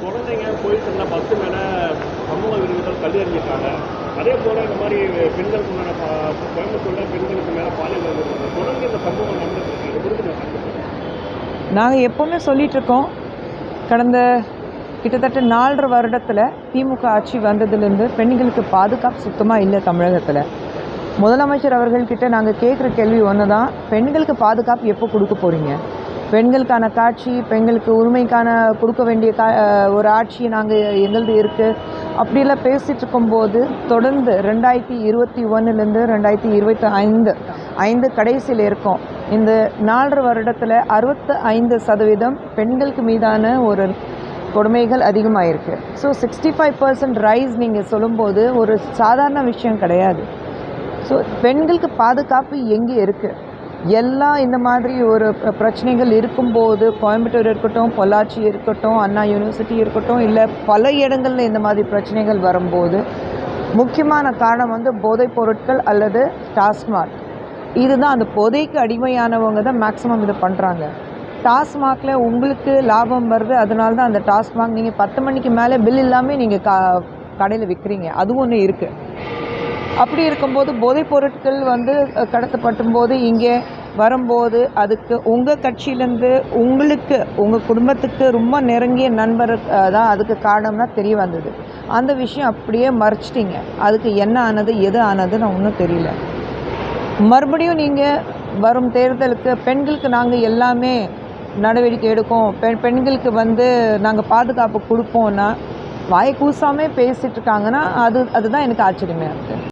குழந்தைங்க போயிட்டு 10 மேல சமூக விரோதிகள் கல்வி அறிஞ்சிருக்காங்க. அதே போல இந்த மாதிரி பெண்களுக்கு மேல கோயம்புத்தூர்ல பெண்களுக்கு மேல பாலியல் வல்லுறவு தொடர்ந்து இந்த சம்பவம் நடந்துட்டு இருக்கு. இது குறித்து நாங்கள் எப்போவுமே சொல்லிகிட்ருக்கோம். கடந்த கிட்டத்தட்ட 4.5 வருடத்தில் திமுக ஆட்சி வந்ததுலேருந்து பெண்களுக்கு பாதுகாப்பு சுத்தமாக இல்லை தமிழகத்தில். முதலமைச்சர் அவர்கள்கிட்ட நாங்கள் கேட்குற கேள்வி ஒன்று தான், பெண்களுக்கு பாதுகாப்பு எப்போ கொடுக்க போகிறீங்க? பெண்களுக்கான காட்சி, பெண்களுக்கு உரிமைக்கான கொடுக்க வேண்டிய ஒரு ஆட்சி எங்களது இருக்குது அப்படிலாம் பேசிகிட்டு இருக்கும்போது தொடர்ந்து 2021லேருந்து 2025 கடைசியில் இருக்கோம். இந்த 4.5 வருடத்தில் 65% பெண்களுக்கு மீதான ஒரு கொடுமைகள் அதிகமாகிருக்கு. ஸோ 65% ரைஸ் நீங்கள் சொல்லும்போது ஒரு சாதாரண விஷயம் கிடையாது. ஸோ பெண்களுக்கு பாதுகாப்பு எங்கே இருக்குது? எல்லாம் இந்த மாதிரி ஒரு பிரச்சனைகள் இருக்கும்போது, கோயம்புத்தூர் இருக்கட்டும், பொள்ளாச்சி இருக்கட்டும், அண்ணா யூனிவர்சிட்டி இருக்கட்டும், இல்லை பல இடங்களில் இந்த மாதிரி பிரச்சனைகள் வரும்போது முக்கியமான காரணம் போதைப் பொருட்கள் அல்லது டாஸ்மாக். இதுதான், அந்த போதைக்கு அடிமையானவங்க தான் மேக்ஸிமம் இதை பண்ணுறாங்க. டாஸ்மாகில் உங்களுக்கு லாபம் வருது, அதனால தான் அந்த டாஸ்மாக் நீங்கள் 10 மணிக்கு மேலே பில் இல்லாமல் நீங்கள் கடையில் விற்கிறீங்க. அதுவும் ஒன்று இருக்குது. அப்படி இருக்கும்போது போதைப் பொருட்கள் கடத்தப்படும் போது இங்கே வரும்போது அதுக்கு உங்கள் கட்சியிலேருந்து உங்களுக்கு உங்கள் குடும்பத்துக்கு ரொம்ப நெருங்கிய நண்பர் தான் அதுக்கு காரணம்னா தெரிய வந்தது. அந்த விஷயம் அப்படியே மறைச்சிட்டிங்க. அதுக்கு என்ன ஆனது எது ஆனதுன்னு ஒன்றும் தெரியல. மறுபடியும் நீங்கள் வரும் தேர்தலுக்கு பெண்களுக்கு நாங்கள் எல்லாமே நடவடிக்கை எடுக்கோம், பெண்களுக்கு நாங்கள் பாதுகாப்பு கொடுப்போம்னா வாயை கூசாமே பேசிகிட்டு இருக்காங்கன்னா அதுதான் எனக்கு ஆச்சரியமாக இருக்குது.